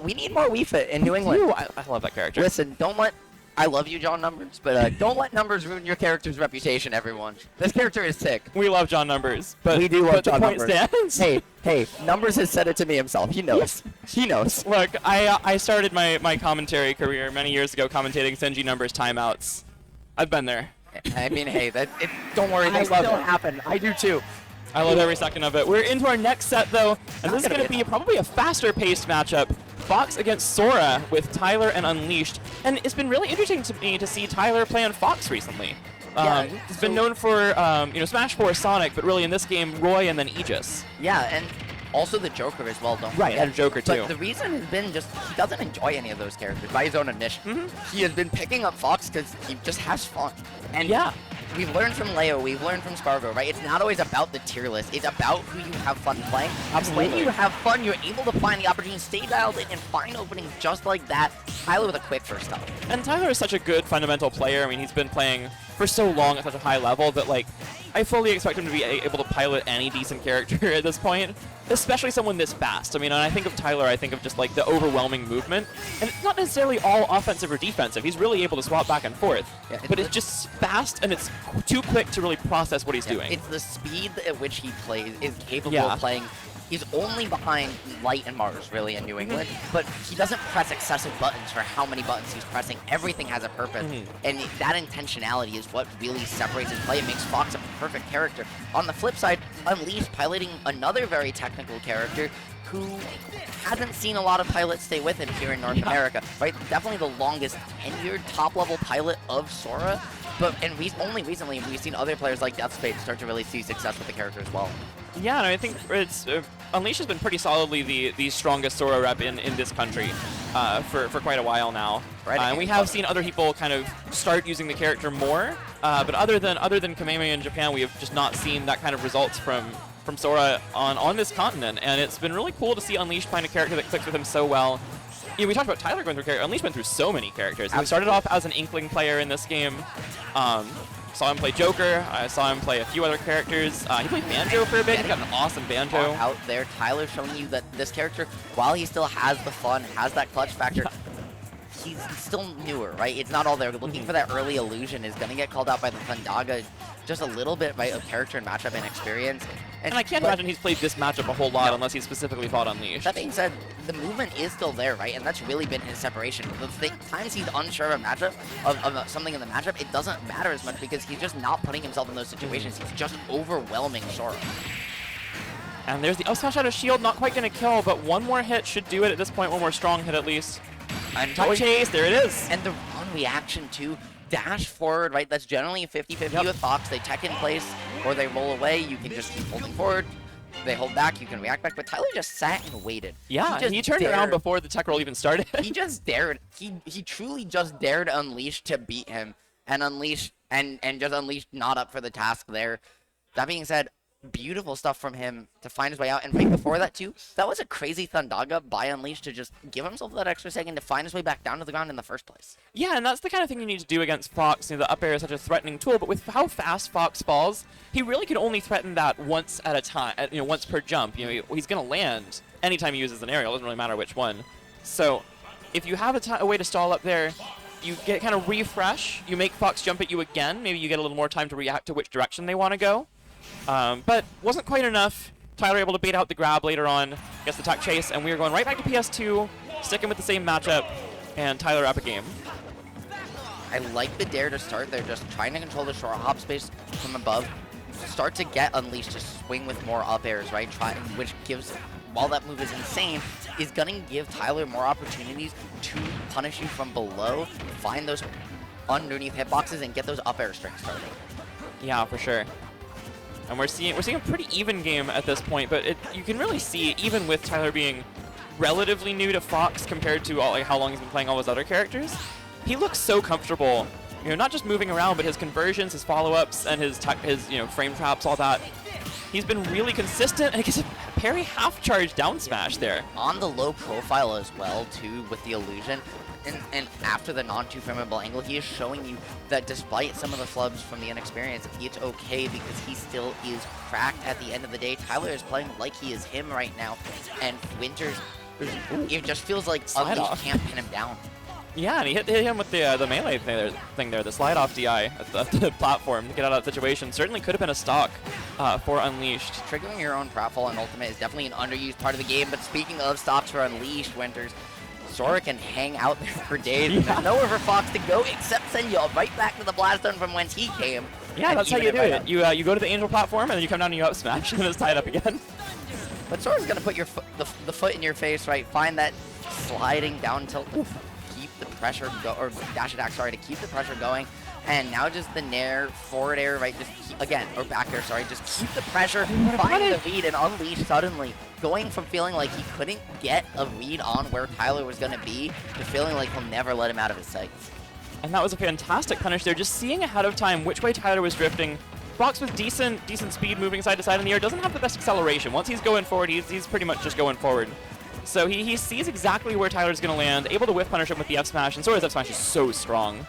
we need more Wii Fit in New England. I love that character. Listen, don't let... I love you, John Numbers, but don't let numbers ruin your character's reputation, everyone. This character is sick. We love John Numbers, but we do love John the point Numbers. Stands. Hey, Numbers has said it to me himself. He knows. He knows. Look, I started my commentary career many years ago commentating Senji Numbers timeouts. I've been there. I mean, hey, don't worry, they still happen. I do too. I love every second of it. We're into our next set, though, and this is going to be probably a faster-paced matchup. Fox against Sora with Tyler and Unleashed. And it's been really interesting to me to see Tyler play on Fox recently. He's been known for, Smash 4 Sonic, but really in this game, Roy and then Aegis. Yeah, and also the Joker as well, don't Right, and Joker too. But the reason has been just he doesn't enjoy any of those characters by his own admission. He has been picking up Fox because he just has fun. And yeah. We've learned from Leo, we've learned from Scargo, right? It's not always about the tier list. It's about who you have fun playing. Absolutely. When you have fun, you're able to find the opportunity to stay dialed in and find openings just like that. Tyler with a quick first stop. And Tyler is such a good fundamental player. I mean, he's been playing for so long at such a high level that, like, I fully expect him to be able to pilot any decent character at this point, especially someone this fast. I mean, when I think of Tyler, I think of just, like, the overwhelming movement. And it's not necessarily all offensive or defensive. He's really able to swap back and forth. Yeah, but it's just fast, and it's too quick to really process what he's doing. It's the speed at which he plays, is capable of playing. He's only behind Light and Mars, really, in New England, but he doesn't press excessive buttons for how many buttons he's pressing. Everything has a purpose, and that intentionality is what really separates his play and makes Fox a perfect character. On the flip side, Unleashed piloting another very technical character who hasn't seen a lot of pilots stay with him here in North America, right? Definitely the longest tenured top-level pilot of Sora, but only recently we've seen other players like Deathspade start to really see success with the character as well. Yeah, and I think it's Unleashed has been pretty solidly the strongest Sora rep in this country for quite a while now. Right, and we have seen other people kind of start using the character more, but other than Kamehameha in Japan, we have just not seen that kind of results from Sora on this continent, and it's been really cool to see Unleashed find a character that clicks with him so well. You know, we talked about Tyler going through characters. Unleashed went through so many characters. He started off as an Inkling player in this game. Saw him play Joker. I saw him play a few other characters. He played Banjo for a bit. He got an awesome Banjo. Out there, Tyler showing you that this character, while he still has the fun, has that clutch factor, he's still newer, right? It's not all there. Looking for that early illusion is going to get called out by the Thundaga just a little bit by character and matchup inexperience. And I can't imagine he's played this matchup a whole lot unless he's specifically fought Unleashed. That being said, the movement is still there, right? And that's really been his separation. The times he's unsure of a matchup, of something in the matchup, it doesn't matter as much because he's just not putting himself in those situations. He's just overwhelming Sora. And there's the up smash out of shield, not quite going to kill, but one more hit should do it at this point, one more strong hit at least. And Top chase, there it is. And the run reaction too. Dash forward, right? That's generally a 50-50 with Fox. They tech in place or they roll away. You can just keep holding forward. They hold back, you can react back. But Tyler just sat and waited. Yeah, he turned around before the tech roll even started. He just dared. He truly just dared Unleashed to beat him. And Unleashed and just Unleashed not up for the task there. That being said, beautiful stuff from him to find his way out. And right before that too, that was a crazy Thundaga by Unleashed to just give himself that extra second to find his way back down to the ground in the first place. Yeah, and that's the kind of thing you need to do against Fox. You know, the up air is such a threatening tool, but with how fast Fox falls, he really can only threaten that once at a time, once per jump. You know, he's going to land anytime he uses an aerial. It doesn't really matter which one. So if you have a way to stall up there, you get kind of refresh, you make Fox jump at you again, maybe you get a little more time to react to which direction they want to go. But wasn't quite enough. Tyler able to bait out the grab later on, gets the tuck chase, and we are going right back to PS2, sticking with the same matchup, and Tyler up a game. I like the dare to start. They're just trying to control the short hop space from above. Start to get Unleashed to swing with more up airs, right? Which gives, while that move is insane, is going to give Tyler more opportunities to punish you from below, find those underneath hitboxes, and get those up air strings started. Yeah, for sure. And we're seeing a pretty even game at this point, but you can really see, even with Tyler being relatively new to Fox compared to how long he's been playing all his other characters, he looks so comfortable. Not just moving around, but his conversions, his follow-ups, and his frame traps, all that. He's been really consistent, and he gets a parry half charge down smash there. On the low profile as well, too, with the illusion. And after the non-two-frameable angle, he is showing you that despite some of the flubs from the inexperience, it's okay because he still is cracked at the end of the day. Tyler is playing like he is him right now, and Winters It just feels like Unleashed can't pin him down. Yeah, and he hit him with the melee thing there, the slide off DI at the platform to get out of that situation. Certainly could have been a stock for Unleashed. Triggering your own pratfall and ultimate is definitely an underused part of the game, but speaking of stocks for Unleashed, Winters, Sora can hang out there for days. Yeah. There's nowhere for Fox to go except send you right back to the blast zone from whence he came. Yeah, that's how you do it. You go to the Angel platform, and then you come down and you up smash, and then it's tied up again. But Sora's going to put the foot in your face, right? Find that sliding down tilt. Oof. Keep the pressure or dash attack, sorry, to keep the pressure going. And now just the nair, forward air, right? Just again, or back air, sorry. Just keep the pressure, find the read, and Unleash suddenly going from feeling like he couldn't get a read on where Tyler was going to be to feeling like he'll never let him out of his sights. And that was a fantastic punish there, just seeing ahead of time which way Tyler was drifting. Fox with decent speed moving side to side in the air, doesn't have the best acceleration. Once he's going forward, he's pretty much just going forward. So he sees exactly where Tyler's going to land, able to whiff punish him with the F smash, and Sora's F smash is so strong.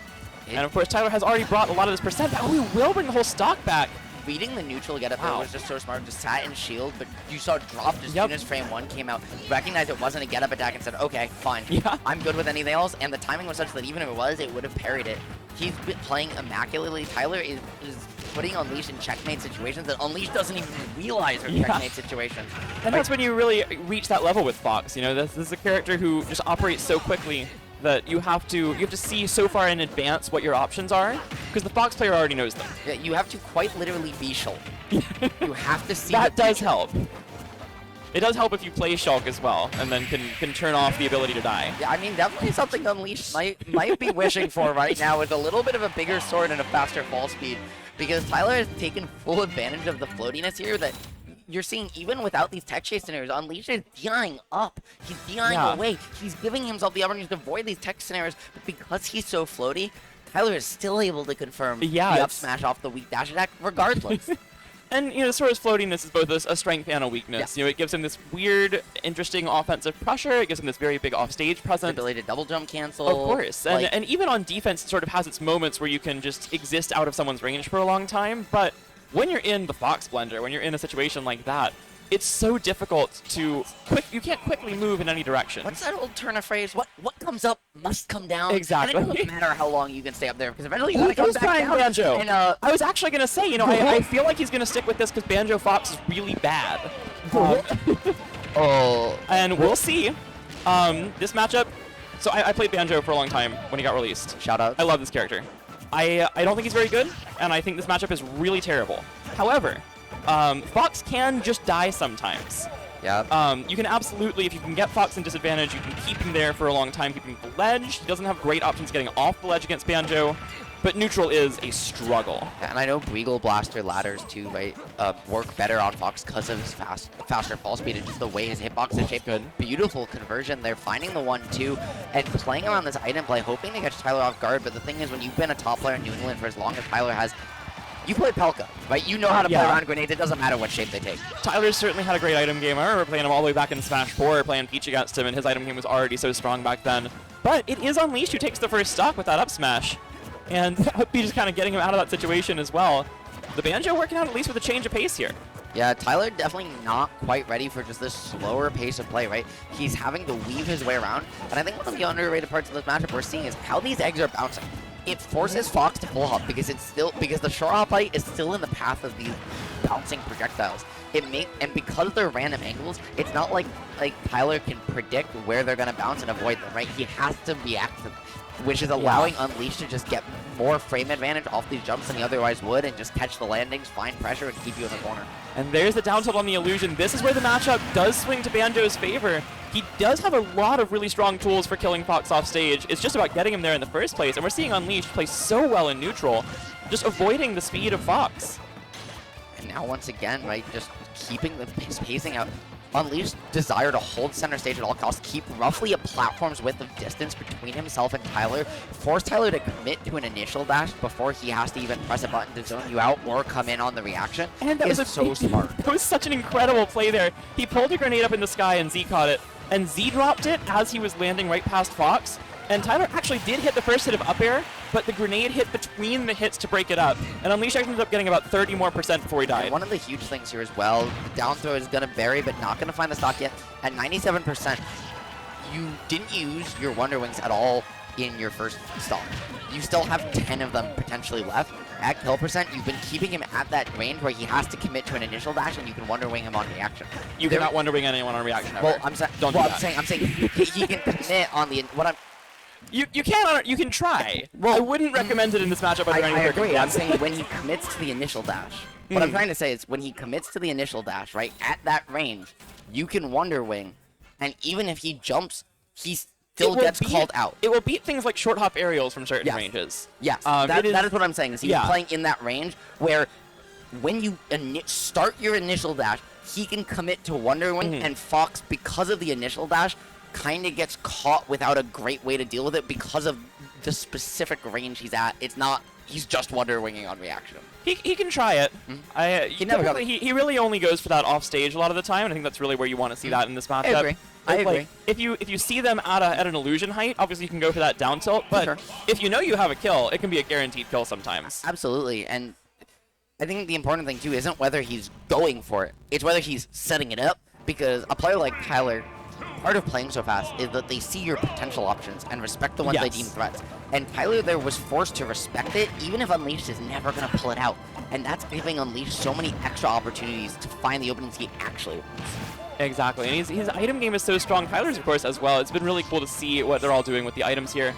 And of course, Tyler has already brought a lot of this percent back. Oh, he will bring the whole stock back. Reading the neutral get up there was just so smart. Just sat in shield, but you saw it drop as soon as frame 1 came out. Recognized it wasn't a get up attack and said, okay, fine. Yeah. I'm good with anything else. And the timing was such that even if it was, it would have parried it. He's been playing immaculately. Tyler is putting Unleashed in checkmate situations that Unleashed doesn't even realize are checkmate situations. And that's when you really reach that level with Fox. You know, this is a character who just operates so quickly that you have to see so far in advance what your options are, because the Fox player already knows them. Yeah, you have to quite literally be Shulk. You have to see that does help. It does help if you play Shulk as well, and then can turn off the ability to die. Yeah, I mean, definitely something Unleashed might be wishing for right now is a little bit of a bigger sword and a faster fall speed, because Tyler has taken full advantage of the floatiness here that you're seeing even without these tech chase scenarios. Unleashed is DIing up. He's DIing away. He's giving himself the opportunity to avoid these tech scenarios, but because he's so floaty, Tyler is still able to confirm the up smash off the weak dash attack regardless. And, you know, Sora's floatiness is both a strength and a weakness. You know, it gives him this weird, interesting offensive pressure. It gives him this very big offstage presence. The ability to double jump cancel. Of course. And even on defense, it sort of has its moments where you can just exist out of someone's range for a long time. But when you're in the Fox Blender, when you're in a situation like that, it's so difficult to you can't quickly move in any direction. What's that old turn of phrase? What comes up must come down. Exactly. And it doesn't matter how long you can stay up there, because eventually you come back down. Banjo. And, I was actually gonna say, you know, I feel like he's gonna stick with this because Banjo Fox is really bad. And we'll see. This matchup. So I played Banjo for a long time when he got released. Shout out. I love this character. I don't think he's very good, and I think this matchup is really terrible. However, Fox can just die sometimes. Yeah. You can absolutely, if you can get Fox in disadvantage, you can keep him there for a long time, keep him at the ledge. He doesn't have great options getting off the ledge against Banjo, but neutral is a struggle. And I know Breagle Blaster ladders too, right, work better on Fox because of his faster fall speed and just the way his hitbox is shaped. Good. Beautiful conversion. They're finding the 1-2 and playing around this item play, hoping to catch Tyler off guard. But the thing is, when you've been a top player in New England for as long as Tyler has, you play Pelka, right? You know how to play around grenades. It doesn't matter what shape they take. Tyler's certainly had a great item game. I remember playing him all the way back in Smash 4, playing Peach against him, and his item game was already so strong back then. But it is Unleashed who takes the first stock with that up smash. And Peach is kind of getting him out of that situation as well. The Banjo working out at least with a change of pace here. Yeah, Tyler definitely not quite ready for just this slower pace of play, right? He's having to weave his way around. And I think one of the underrated parts of this matchup we're seeing is how these eggs are bouncing. It forces Fox to pull hop because the short hop height is still in the path of these bouncing projectiles. And because they're random angles, it's not like Tyler can predict where they're gonna bounce and avoid them, right? He has to react to them, which is allowing Unleashed to just get more frame advantage off these jumps than he otherwise would, and just catch the landings, find pressure, and keep you in the corner. And there's the down tilt on the illusion. This is where the matchup does swing to Banjo's favor. He does have a lot of really strong tools for killing Fox off stage. It's just about getting him there in the first place, and we're seeing Unleashed play so well in neutral, just avoiding the speed of Fox. And now once again, right, just keeping his pacing out. Unleashed desire to hold center stage at all costs, keep roughly a platform's width of distance between himself and Tyler, force Tyler to commit to an initial dash before he has to even press a button to zone you out or come in on the reaction. And that was so smart. That was such an incredible play there. He pulled a grenade up in the sky and Z caught it, and Z dropped it as he was landing right past Fox. And Tyler actually did hit the first hit of up air, but the grenade hit between the hits to break it up. And Unleashed ended up getting about 30% more before he died. And one of the huge things here as well, the down throw is going to bury, but not going to find the stock yet. At 97%, you didn't use your Wonder Wings at all in your first stock. You still have 10 of them potentially left. At kill percent, you've been keeping him at that range where he has to commit to an initial dash, and you can Wonder Wing him on reaction. You cannot Wonder Wing anyone on reaction ever. Well, I'm saying, he can commit on the You can try. Well, I wouldn't recommend it in this matchup. I agree. I'm saying when he commits to the initial dash. What I'm trying to say is when he commits to the initial dash, right, at that range, you can Wonder Wing, and even if he jumps, he still gets called out. It will beat things like short hop aerials from certain ranges. Yes, that is what I'm saying. Is he's playing in that range where when you start your initial dash, he can commit to Wonder Wing, and Fox, because of the initial dash, kind of gets caught without a great way to deal with it because of the specific range he's at. It's not he's just Wonder Winging on reaction. He can try it. He really only goes for that off stage a lot of the time, and I think that's really where you want to see that in this matchup. I agree. If you see them at an illusion height, obviously you can go for that down tilt, but if you know you have a kill, it can be a guaranteed kill sometimes. Absolutely, and I think the important thing too isn't whether he's going for it, it's whether he's setting it up, because a player like Tyler, part of playing so fast is that they see your potential options and respect the ones they deem threats. And Tyler there was forced to respect it, even if Unleashed is never going to pull it out. And that's giving Unleashed so many extra opportunities to find the openings he actually wants. Exactly, and his item game is so strong. Tyler's, of course, as well. It's been really cool to see what they're all doing with the items here.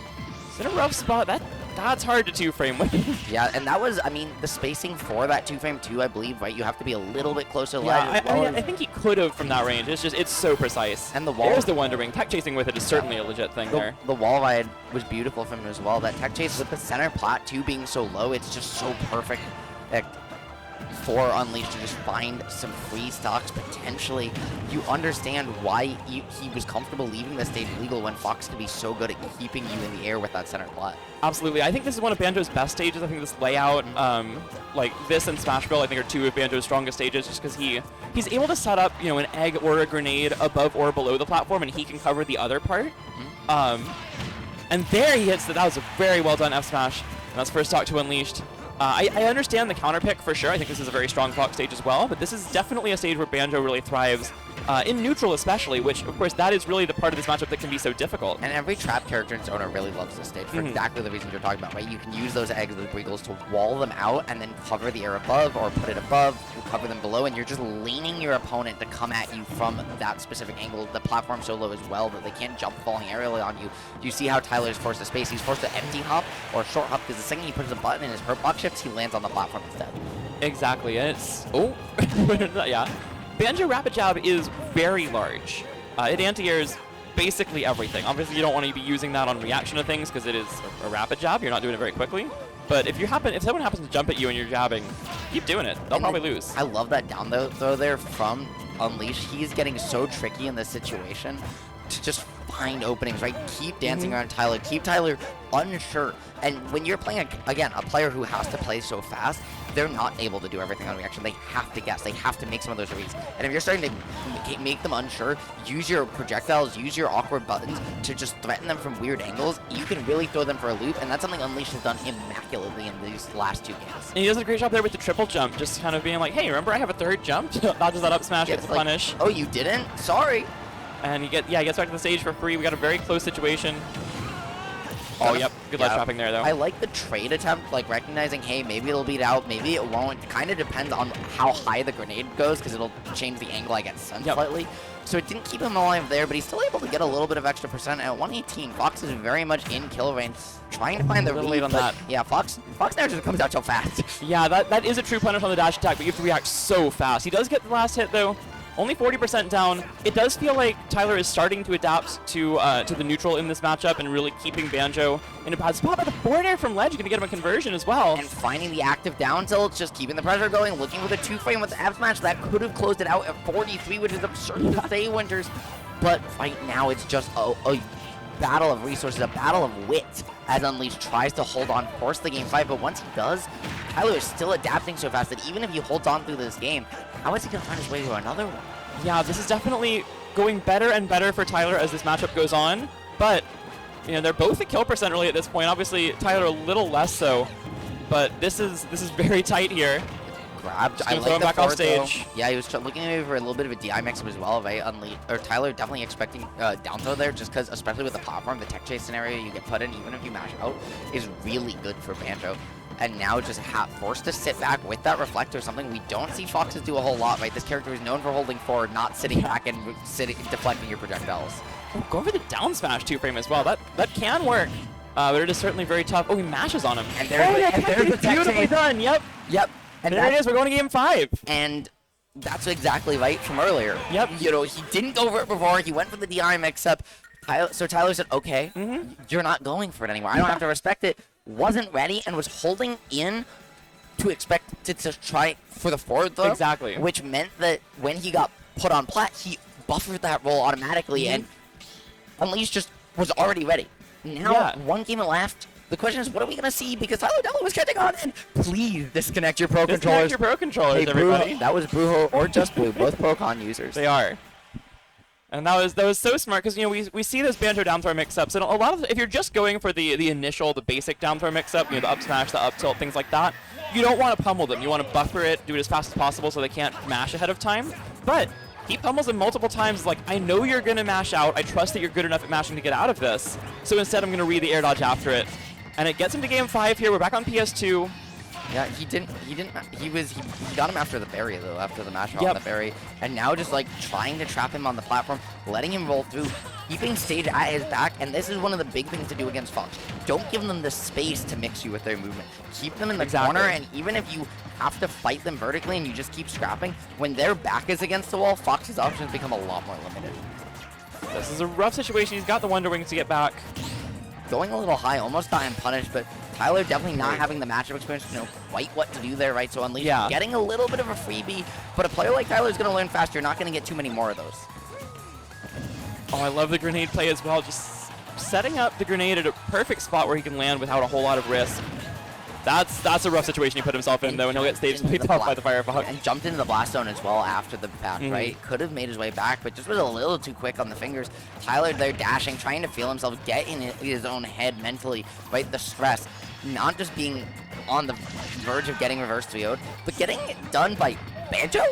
It's in a rough spot. That's hard to two-frame with. Yeah, and that was, I mean, the spacing for that two-frame too, I believe, right? You have to be a little bit closer to ledge. I think he could have from that range. It's so precise. And the wall. There's the Wonder Wing. Tech chasing with it is certainly a legit thing there. The wall ride was beautiful from him as well. That tech chase with the center plat too being so low, it's just so perfect for Unleashed to just find some free stocks potentially. You understand why he was comfortable leaving the stage legal when Fox could be so good at keeping you in the air with that center plat. Absolutely. I think this is one of Banjo's best stages. I think this layout, like this and Smash Bros, I think are two of Banjo's strongest stages, just because he's able to set up, an egg or a grenade above or below the platform, and he can cover the other part. And there he hits that. That was a very well done F smash. And that's first stock to Unleashed. I understand the counter pick for sure. I think this is a very strong Fox stage as well, but this is definitely a stage where Banjo really thrives, in neutral especially, which, of course, that is really the part of this matchup that can be so difficult. And every trap character in Sora really loves this stage for exactly the reasons you're talking about, right? You can use those eggs, the Breagles, to wall them out and then cover the air above or put it above, cover them below, and you're just leaning your opponent to come at you from that specific angle. The platform's so low as well that they can't jump falling aerially on you. You see how Tyler's forced to space. He's forced to empty hop or short hop, because the second he puts a button in his hurt box shifts, he lands on the platform instead. Exactly, and it's... Oh! Yeah. Banjo Rapid Jab is very large. It anti-airs basically everything. Obviously, you don't want to be using that on reaction to things because it is a rapid jab. You're not doing it very quickly. But if someone happens to jump at you and you're jabbing, keep doing it. They'll probably lose. I love that down throw there from Unleashed. He's getting so tricky in this situation to just find openings, right? Keep dancing around Tyler. Keep Tyler unsure. And when you're playing, again, a player who has to play so fast, they're not able to do everything on reaction. They have to guess. They have to make some of those reads. And if you're starting to make them unsure, use your projectiles, use your awkward buttons to just threaten them from weird angles. You can really throw them for a loop, and that's something Unleashed has done immaculately in these last two games. And he does a great job there with the triple jump, just kind of being like, hey, remember I have a third jump? Dodges that up smash, gets the punish. Oh, you didn't? Sorry. And he gets back to the stage for free. We got a very close situation. Oh, yep. Good ledge trapping there, though. I like the trade attempt, like recognizing, hey, maybe it'll beat out, maybe it won't. It kind of depends on how high the grenade goes, because it'll change the angle I get sent slightly. So it didn't keep him alive there, but he's still able to get a little bit of extra percent. At 118, Fox is very much in kill range, trying to find the read on that. Yeah, Fox now just comes out so fast. Yeah, that is a true punish on the dash attack, but you have to react so fast. He does get the last hit, though. Only 40% down. It does feel like Tyler is starting to adapt to the neutral in this matchup and really keeping Banjo in a bad spot. But the forward air from ledge is going to get him a conversion as well. And finding the active down tilt, just keeping the pressure going, looking for the two-frame with the F smash. That could have closed it out at 43, which is absurd to say, Winters. But right now, it's just a battle of resources, a battle of wit, as Unleashed tries to hold on, force the game fight. But once he does, Tyler is still adapting so fast that even if he holds on through this game, how is he going to find his way to another one? Yeah, this is definitely going better and better for Tyler as this matchup goes on. But, they're both at kill percent really at this point. Obviously, Tyler a little less so. But this is very tight here. grabbed. I like the back off stage. Yeah, he was looking maybe for a little bit of a DI mix as well. Right? Tyler definitely expecting down throw there, just because, especially with the platform, the tech chase scenario you get put in, even if you mash out, is really good for Banjo. And now just forced to sit back with that reflector, something we don't see Foxes do a whole lot, right? This character is known for holding forward, not sitting back and deflecting your projectiles. Oh, go for the down smash 2-frame as well. That can work. But it is certainly very tough. Oh, he mashes on him. And there's the beautifully done. Yep. And there it is. We're going to game 5. And that's exactly right from earlier. Yep. You know, he didn't go for it before. He went for the DI mix-up. So Tyler said, okay, you're not going for it anymore. I don't have to respect it. Wasn't ready and was holding in to expect to try for the forward throw. Exactly. Which meant that when he got put on plat, he buffered that roll automatically, and Unleashed just was already ready. Now, one game left. The question is, what are we going to see? Because Tyler definitely was catching on, and please disconnect your Pro controllers. Disconnect your Pro controllers, everybody. That was Brujo or Just Blue, both Pro-Con users. They are. And that was so smart, because, you know, we see those Banjo down throw mix-ups, and a lot of, if you're just going for the initial, the basic down throw mix-up, you know, the up smash, the up tilt, things like that, you don't want to pummel them. You want to buffer it, do it as fast as possible so they can't mash ahead of time. But he pummels them multiple times, like, I know you're going to mash out. I trust that you're good enough at mashing to get out of this. So instead, I'm going to read the air dodge after it. And it gets him to game 5 here. We're back on PS2. Yeah, he got him after the berry, though, after the mash on the berry. And now just, like, trying to trap him on the platform, letting him roll through, keeping stage at his back. And this is one of the big things to do against Fox. Don't give them the space to mix you with their movement. Keep them in the corner, and even if you have to fight them vertically and you just keep scrapping, when their back is against the wall, Fox's options become a lot more limited. This is a rough situation. He's got the Wonder Wings to get back. Going a little high, almost got him punished, but Tyler definitely not having the matchup experience to know quite what to do there, right? So Unleashed getting a little bit of a freebie, but a player like Tyler is going to learn fast. You're not going to get too many more of those. Oh, I love the grenade play as well. Just setting up the grenade at a perfect spot where he can land without a whole lot of risk. That's a rough situation he put himself in, though, and he'll get stage picked off by the Firefox. And jumped into the blast zone as well after the pack, right? Could have made his way back, but just was a little too quick on the fingers. Tyler there dashing, trying to feel himself, get in his own head mentally, right? The stress, not just being on the verge of getting reverse 3-0'd, but getting it done by Banjo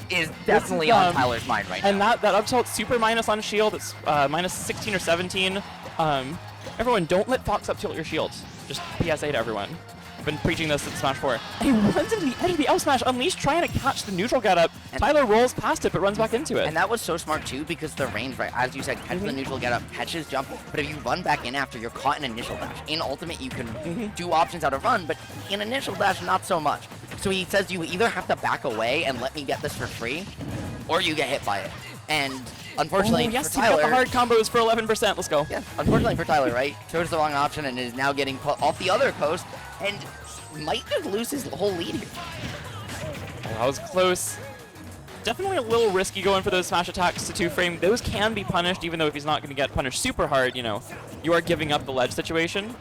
is definitely on Tyler's mind right now. And that up tilt super minus on shield, it's minus 16 or 17. Everyone, don't let Fox up tilt your shields. Just PSA to everyone. Been preaching this in Smash 4. And he runs into the edge of the L smash. Unleashed trying to catch the neutral getup. Tyler rolls past it, but runs back into it. And that was so smart too, because the range, right? As you said, catch the neutral getup, catch his jump. But if you run back in after, you're caught in initial dash. In ultimate, you can do options out of run, but in initial dash, not so much. So he says you either have to back away and let me get this for free, or you get hit by it. And unfortunately for Tyler, he got the hard combos for 11%. Let's go. Yeah, unfortunately for Tyler, right? Chose the wrong option and is now getting put off the other coast, and might just lose his whole lead here. Oh, that was close. Definitely a little risky going for those smash attacks to 2-frame. Those can be punished, even though if he's not going to get punished super hard, you know, you are giving up the ledge situation.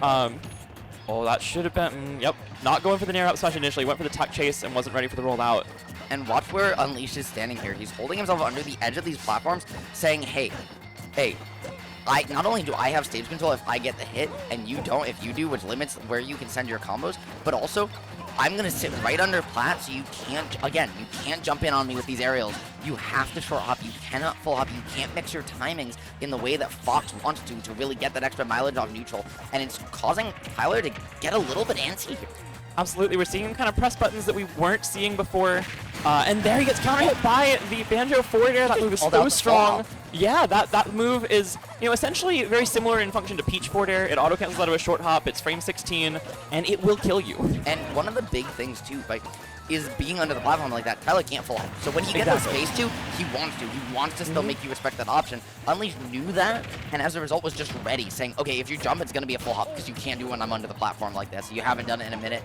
Oh, that should have been, not going for the nair up smash initially, went for the tuck chase and wasn't ready for the roll out. And watch where Unleashed is standing here. He's holding himself under the edge of these platforms, saying, hey, not only do I have stage control if I get the hit, and you don't if you do, which limits where you can send your combos, but also, I'm going to sit right under plat, so you can't jump in on me with these aerials. You have to short hop. You cannot full hop. You can't mix your timings in the way that Fox wants to really get that extra mileage off neutral. And it's causing Tyler to get a little bit antsy here. Absolutely. We're seeing him kind of press buttons that we weren't seeing before. And there he gets counter-hit by the Banjo forward air. That move is so strong. Yeah, that move is, you know, essentially very similar in function to Peach forward air. It auto-cancels out of a short hop. It's frame 16, and it will kill you. And one of the big things, too, right, is being under the platform like that. Tyler can't full hop. So when he gets the space to, he wants to. He wants to still make you respect that option. Unleashed knew that, and as a result was just ready, saying, okay, if you jump, it's going to be a full hop, because you can't do it when I'm under the platform like this. You haven't done it in a minute.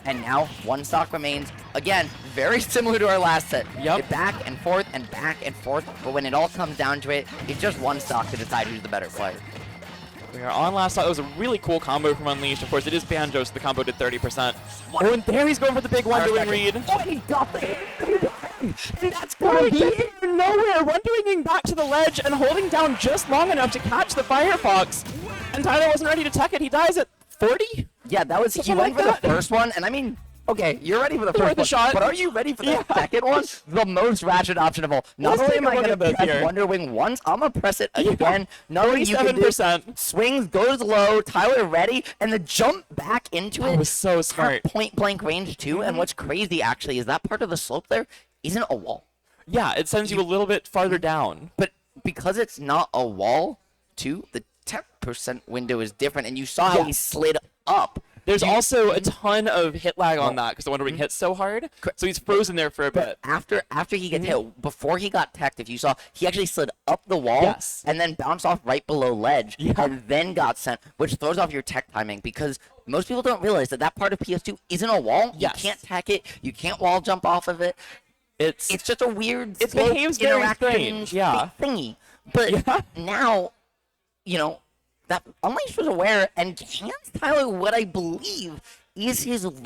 And now, one stock remains. Again, very similar to our last set. Back and forth, but when it all comes down to it, it's just one stock to decide who's the better player. We are on last stock. That was a really cool combo from Unleashed. Of course, it is Banjo, so the combo did 30%. Oh, and there he's going for the big one-doing read. Oh, he got it! And that's going nowhere. One-doing back to the ledge and holding down just long enough to catch the Firefox. And Tyler wasn't ready to tech it. He dies at 40? Yeah, that was, he went for the first one, and I mean, Okay, you're ready for the Worth first a one, shot. but are you ready for the second one? The most ratchet option of all. Not only am I going to press Wonder Wing once, I'm going to press it again. Knowing you can do 47%. swings, goes low, Tyler ready, and the jump back into it. That was so smart. Point blank range too, and what's crazy actually is that part of the slope there isn't a wall. Yeah, it sends you a little bit farther down. But because it's not a wall, too, the 10% window is different, and you saw how he slid up. There's also a ton of hit lag on that because the Wonder Wing hits so hard. So he's frozen there for a bit. After he gets hit, before he got teched, if you saw, he actually slid up the wall and then bounced off right below ledge and then got sent, which throws off your tech timing because most people don't realize that part of PS2 isn't a wall. You can't tech it. You can't wall jump off of it. It's just a weird it behaves very strange. Thingy. But now, you know, that Unleashed was aware and hands Tyler what I believe is his low